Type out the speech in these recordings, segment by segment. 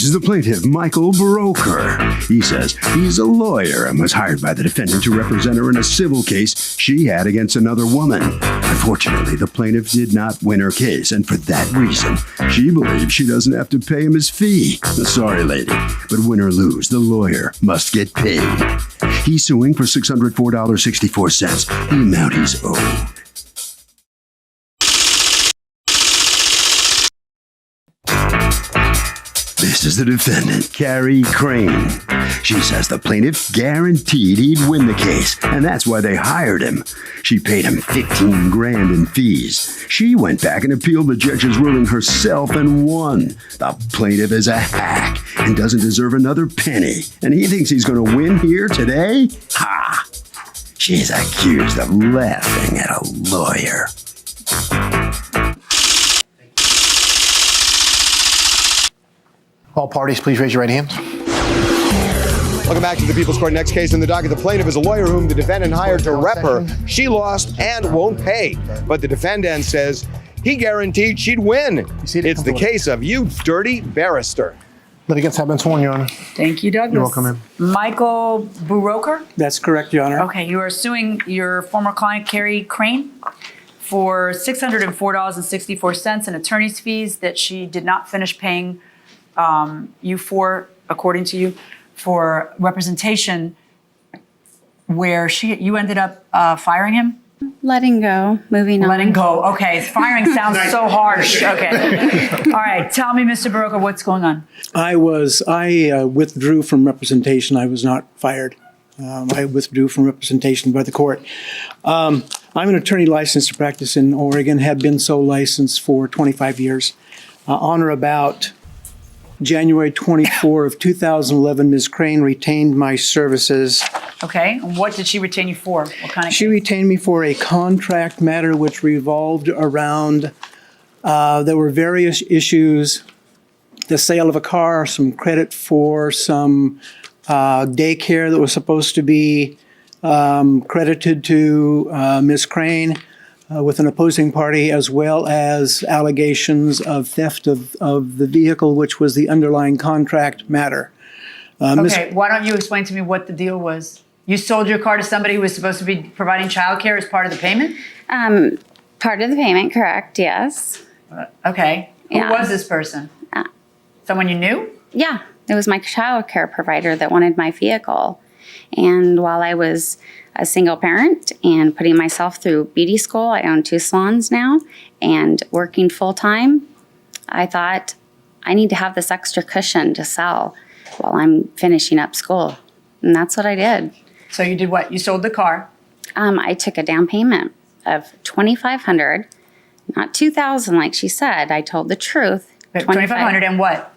is the plaintiff, Michael Broker. He says he's a lawyer and was hired by the defendant to represent her in a civil case she had against another woman. Unfortunately, the plaintiff did not win her case, and for that reason, she believes she doesn't have to pay him his fee. Sorry, lady, but win or lose, the lawyer must get paid. He's suing for $604.64, the amount he's owed. This is the defendant, Carrie Crane. She says the plaintiff guaranteed he'd win the case, and that's why they hired him. She paid him $15,000 in fees. She went back and appealed the judge's ruling herself and won. The plaintiff is a hack and doesn't deserve another penny, and he thinks he's going to win here today? Ha! She's accused of laughing at a lawyer. All parties, please raise your right hand. Welcome back to the People's Court. Next case in the docket. The plaintiff is a lawyer whom the defendant hired to rep her. She lost and won't pay. But the defendant says he guaranteed she'd win. It's the case of you dirty barrister. Litigants have been sworn, Your Honor. Thank you, Douglas. You're welcome, ma'am. Michael Broker? That's correct, Your Honor. Okay, you are suing your former client, Carrie Crane, for $604.64 in attorney's fees that she did not finish paying you for, according to you, for representation where you ended up firing him? Letting go, moving on. Letting go, okay. Firing sounds so harsh, okay. All right, tell me, Mr. Baroka, what's going on? I withdrew from representation. I was not fired. I withdrew from representation by the court. I'm an attorney licensed to practice in Oregon, have been so licensed for 25 years. On or about January 24 of 2011, Ms. Crane retained my services. Okay, and what did she retain you for? What kind of She case? retained me for a contract matter which revolved around, there were various issues, the sale of a car, some credit for some daycare that was supposed to be credited to Ms. Crane with an opposing party, as well as allegations of theft of the vehicle, which was the underlying contract matter. Okay, why don't you explain to me what the deal was? You sold your car to somebody who was supposed to be providing childcare as part of the payment? Part of the payment, correct, yes. Okay, who Yeah. was this person? Someone you knew? Yeah, it was my child care provider that wanted my vehicle. And while I was a single parent and putting myself through beauty school, I own 2 salons now, and working full time, I thought I need to have this extra cushion to sell while I'm finishing up school. And that's what I did. So you did what? You sold the car. I took a down payment of $2,500, not $2,000 like she said. I told the truth. $2,500 and what?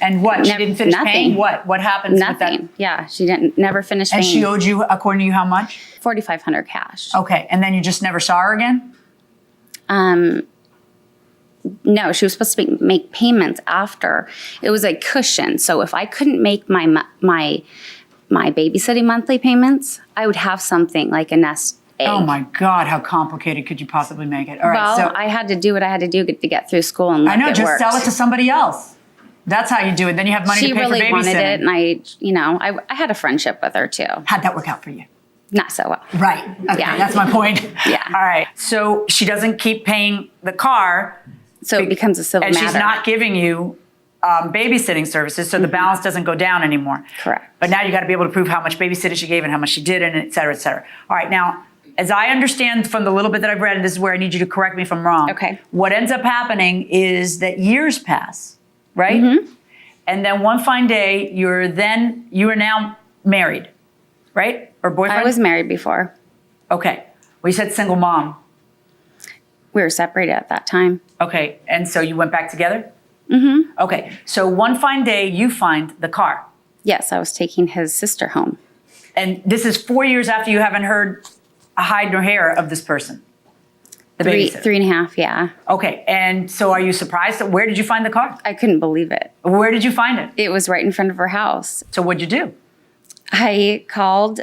And what? She didn't finish paying? What? What happens with that? nothing. Yeah, she never finished paying. And she owed you, according to you, how much? $4,500 cash. Okay, and then you just never saw her again? No, she was supposed to make payments after. It was a cushion. So if I couldn't make my babysitting monthly payments, I would have something like a nest egg. Oh my God, how complicated could you possibly make it? All right, Well, so I had to do what I had to do to get through school and I know, just worked. sell it to somebody else. That's how you do it. Then you have money She to pay really for babysitting. wanted it, and I had a friendship with her too. How'd that work out for you? Not so well. Right. Okay, Yeah. that's my point. Yeah. All right. So she doesn't keep paying the car. So it becomes a civil and matter. she's not giving you babysitting services, so the balance doesn't go down anymore. Correct. But now you got to be able to prove how much babysitting she gave and how much she did, and et cetera, et cetera. All right. Now, as I understand from the little bit that I've read, and this is where I need you to correct me if I'm wrong. Okay. What ends up happening is that years pass, right? Mm-hmm. And then one fine day, you are now married, right? Or boyfriend? I was married before. Okay. Well, you said single mom. We were separated at that time. Okay. And so you went back together? Mm-hmm. Okay. So one fine day, you find the car. Yes, I was taking his sister home. And this is 4 years after you haven't heard a hide nor hair of this person. The babysitter. 3.5, yeah. Okay. And so are you surprised? Where did you find the car? I couldn't believe it. Where did you find it? It was right in front of her house. So what'd you do? I called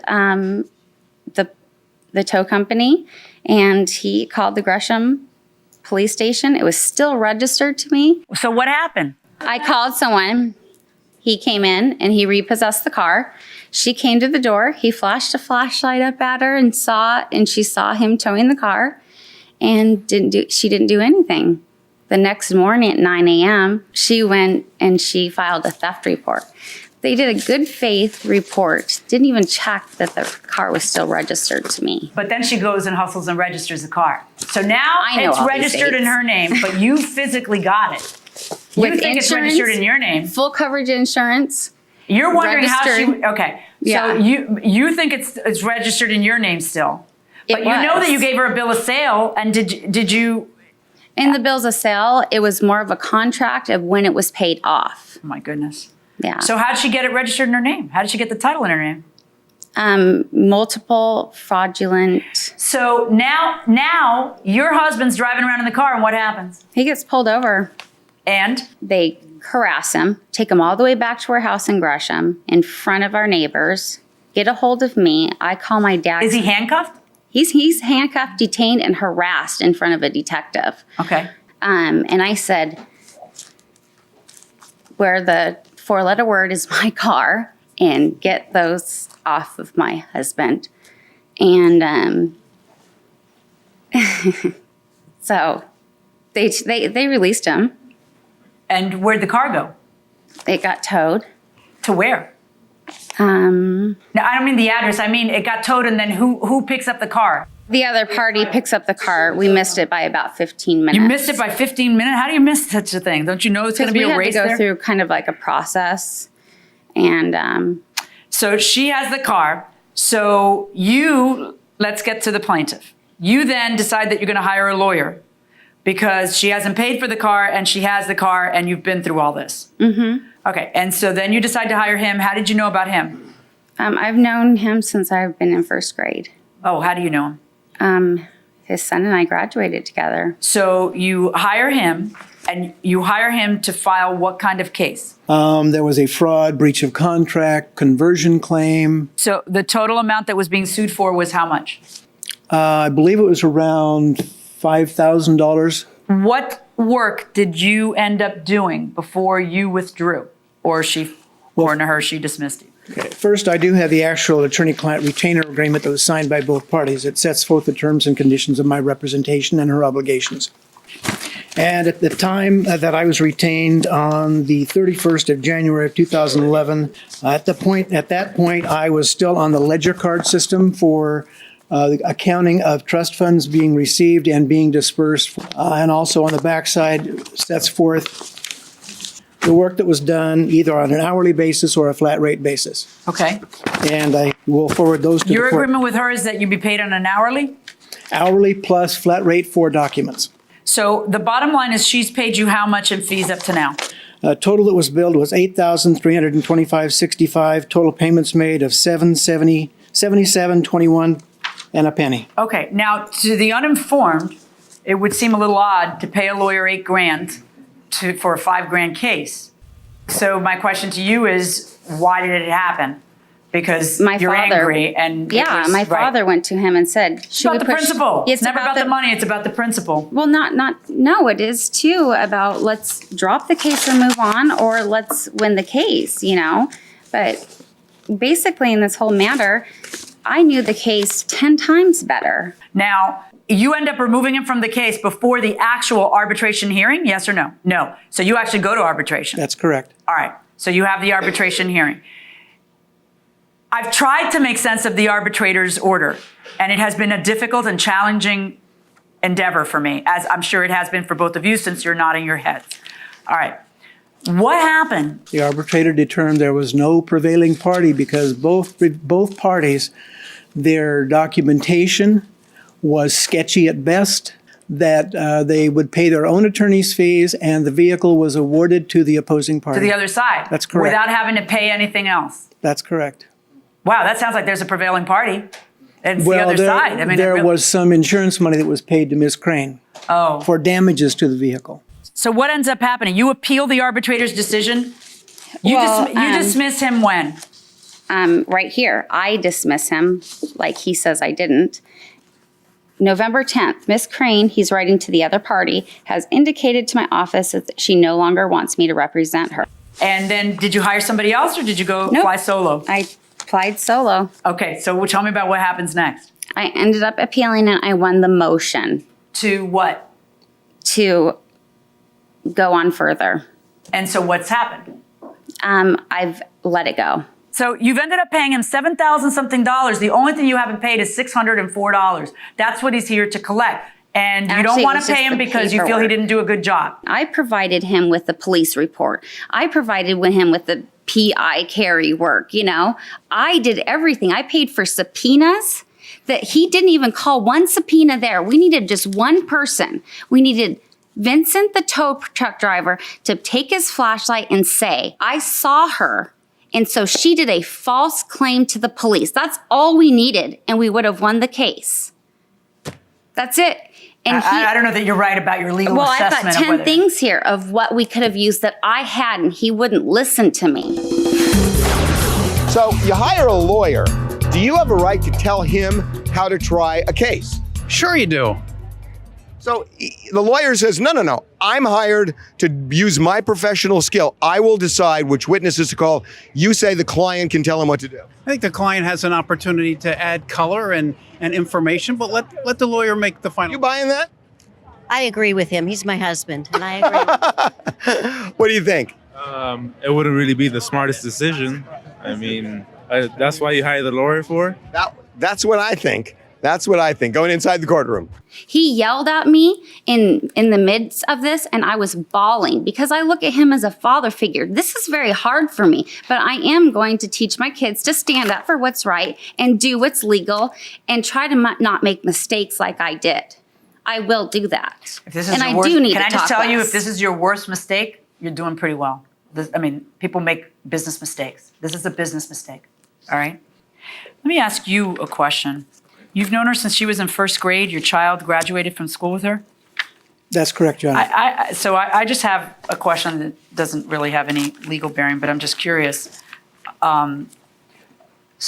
the tow company, and he called the Gresham police station. It was still registered to me. So what happened? I called someone. He came in and he repossessed the car. She came to the door. He flashed a flashlight up at her and she saw him towing the car and she didn't do anything. The next morning at 9 a.m., she went and she filed a theft report. They did a good faith report, didn't even check that the car was still registered to me. But then she goes and hustles and registers the car. So now I know it's all these registered in dates. her name, but you physically got it. You With think it's insurance, registered in your name. Full coverage insurance. You're wondering how she, registered. okay. Yeah. So you think it's registered in your name still. But It you know was. that you gave her a bill of sale, and did you, In the bills of sale, it was more of a contract of when it was paid off. oh my goodness. Yeah. So how did she get it registered in her name? How did she get the title in her name? Multiple fraudulent. So now your husband's driving around in the car, and what happens? He gets pulled over. And They harass him, take him all the way back to our house in Gresham in front of our neighbors, get a hold of me. I call my dad. is he handcuffed? He's handcuffed, detained, and harassed in front of a detective. Okay. And I said, where the four-letter word is my car, and get those off of my husband. And so they released him. And where'd the car go? It got towed. To where? Um, No, I don't mean the address. I mean, it got towed, and then who picks up the car? the other party picks up the car. We missed it by about 15 minutes. You missed it by 15 minutes? How do you miss such a thing? Don't you know it's going to be we a had race to go there? through kind of like a process. And So she has the car. So let's get to the plaintiff. You then decide that you're going to hire a lawyer because she hasn't paid for the car and she has the car and you've been through all this. Mm-hmm. Okay. And so then you decide to hire him. How did you know about him? I've known him since I've been in first grade. Oh, how do you know him? His son and I graduated together. So you hire him, and you hire him to file what kind of case? There was a fraud, breach of contract, conversion claim. So the total amount that was being sued for was how much? I believe it was around $5,000. What work did you end up doing before you withdrew? Or according to her, she dismissed you? First, I do have the actual attorney-client retainer agreement that was signed by both parties. It sets forth the terms and conditions of my representation and her obligations. And at the time that I was retained on the 31st of January of 2011, at that point, I was still on the ledger card system for the accounting of trust funds being received and being dispersed. And also on the backside sets forth the work that was done either on an hourly basis or a flat rate basis. Okay. And I will forward those to Your the court. agreement with her is that you be paid on an hourly? Hourly plus flat rate for documents. So the bottom line is she's paid you how much in fees up to now? Total that was billed was $8,325.65. Total payments made of $77.21 and a penny. Okay. Now, to the uninformed, it would seem a little odd to pay a lawyer $8,000 for a $5,000 case. So my question to you is, why did it happen? Because My you're father- angry and My father went to him and said, It's about the principle. It's never about the money. It's about the principle. Well, no, it is too about let's drop the case and move on, or let's win the case, But basically in this whole matter, I knew the case 10 times better. Now, you end up removing him from the case before the actual arbitration hearing, yes or no? No. So you actually go to arbitration. That's correct. All right. So you have the arbitration hearing. I've tried to make sense of the arbitrator's order, and it has been a difficult and challenging endeavor for me, as I'm sure it has been for both of you since you're nodding your heads. All right. What happened? The arbitrator determined there was no prevailing party because both parties, their documentation was sketchy at best, that they would pay their own attorney's fees and the vehicle was awarded to the opposing party. To the other side. That's correct. Without having to pay anything else. That's correct. Wow, that sounds like there's a prevailing party. It's the other side. I mean, there was some insurance money that was paid to Ms. Crane for damages to the vehicle. So what ends up happening? You appeal the arbitrator's decision. You dismiss him when? Right here, I dismiss him like he says I didn't. November 10th, Miss Crane, he's writing to the other party, has indicated to my office that she no longer wants me to represent her. And then did you hire somebody else or did you go Nope. fly solo? I applied solo. Okay, so tell me about what happens next. I ended up appealing and I won the motion To what? to go on further. And so what's happened? I've let it go. So you've ended up paying him $7,000 something. The only thing you haven't paid is $604. That's what he's here to collect. And you don't Actually, it want was to pay just him the because you feel he paperwork. didn't do a good job. I provided him with the police report. I provided him with the PI carry work, you know. I did everything. I paid for subpoenas that he didn't even call one subpoena there. We needed just one person. We needed Vincent, the tow truck driver, to take his flashlight and say, I saw her. And so she did a false claim to the police. That's all we needed. And we would have won the case. That's it. And I don't know that you're right about your legal well, I've assessment got of 10 whether. things here of what we could have used that I had, and he wouldn't listen to me. So you hire a lawyer. Do you have a right to tell him how to try a case? Sure you do. So the lawyer says, no. I'm hired to use my professional skill. I will decide which witnesses to call. You say the client can tell him what to do. I think the client has an opportunity to add color and information, but let the lawyer make the final. You buying that? I agree with him. He's my husband, and I agree. What do you think? It wouldn't really be the smartest decision. I mean, that's why you hire the lawyer for? That's what I think. That's what I think. Going inside the courtroom. He yelled at me in the midst of this, and I was bawling because I look at him as a father figure. This is very hard for me, but I am going to teach my kids to stand up for what's right and do what's legal and try to not make mistakes like I did. I will do that. If this is and your I worst, do need can to I just talk tell you, less. if this is your worst mistake, you're doing pretty well. People make business mistakes. This is a business mistake. All right? Let me ask you a question. You've known her since she was in first grade. Your child graduated from school with her. That's correct, John. So I just have a question that doesn't really have any legal bearing, but I'm just curious. So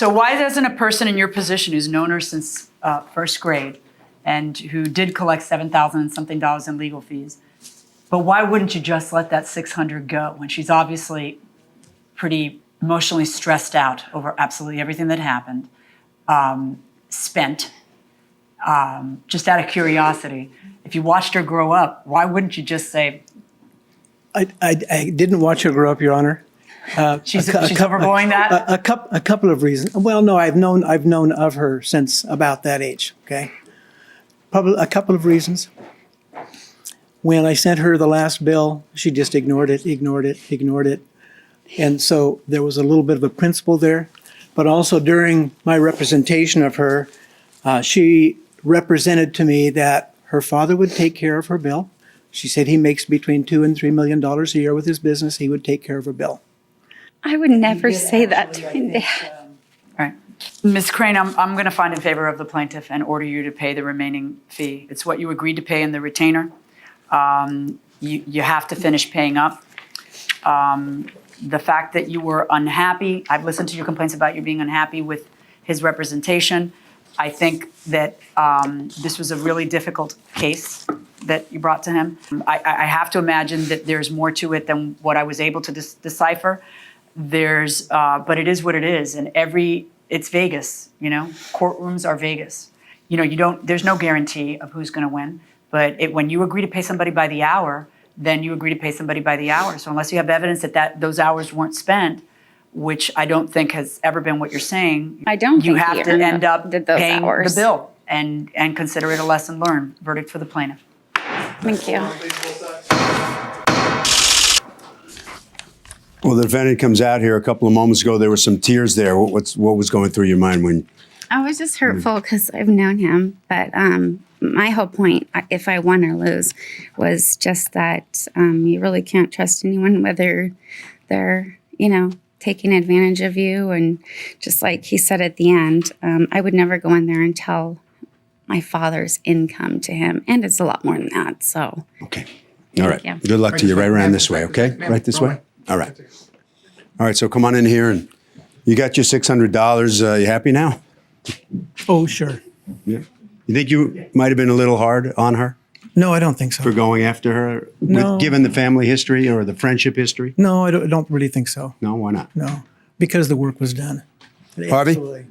why doesn't a person in your position who's known her since first grade and who did collect $7,000 and something in legal fees, but why wouldn't you just let that $600 go when she's obviously pretty emotionally stressed out over absolutely everything that happened, spent, just out of curiosity? If you watched her grow up, why wouldn't you just say, I didn't watch her grow up, Your Honor. she's overblowing that? A couple of reasons. Well, no, I've known of her since about that age. Okay, probably a couple of reasons. When I sent her the last bill, she just ignored it, and so there was a little bit of a principle there. But also during my representation of her, she represented to me that her father would take care of her bill. She said he makes between $2 and $3 million a year with his business. He would take care of her bill. I would never say that to my dad. All right. Ms. Crane, I'm going to find in favor of the plaintiff and order you to pay the remaining fee. It's what you agreed to pay in the retainer. You have to finish paying up. The fact that you were unhappy, I've listened to your complaints about you being unhappy with his representation. I think that this was a really difficult case that you brought to him. I have to imagine that there's more to it than what I was able to decipher. But it is what it is, and it's Vegas. You know, courtrooms are Vegas. You know, there's no guarantee of who's going to win. But when you agree to pay somebody by the hour, then you agree to pay somebody by the hour. So unless you have evidence that those hours weren't spent, which I don't think has ever been what you're saying, I don't you think have he to end up did those paying hours. the bill and consider it a lesson learned. Verdict for the plaintiff. Thank you. Well, the defendant comes out here a couple of moments ago. There were some tears there. What was going through your mind when? I was just hurtful because I've known him, but my whole point, if I won or lose, was just that you really can't trust anyone, whether they're, taking advantage of you. And just like he said at the end, I would never go in there and tell my father's income to him. And it's a lot more than that, so. Okay. All right. you. Good luck to you. Right around this way, okay? Right this way? All right. All right, so come on in here and you got your $600. You happy now? Oh, sure. Yeah. You think you might have been a little hard on her No, I don't think so. for going after her, No. given the family history or the friendship history? No, I don't really think so. No, why not? No, because the work was done. Harvey? Absolutely.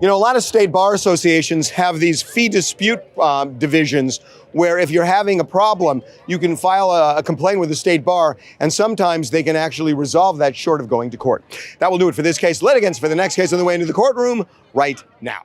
You know, a lot of state bar associations have these fee dispute divisions where if you're having a problem, you can file a complaint with the state bar, and sometimes they can actually resolve that short of going to court. That will do it for this case. Litigants for the next case on the way into the courtroom right now.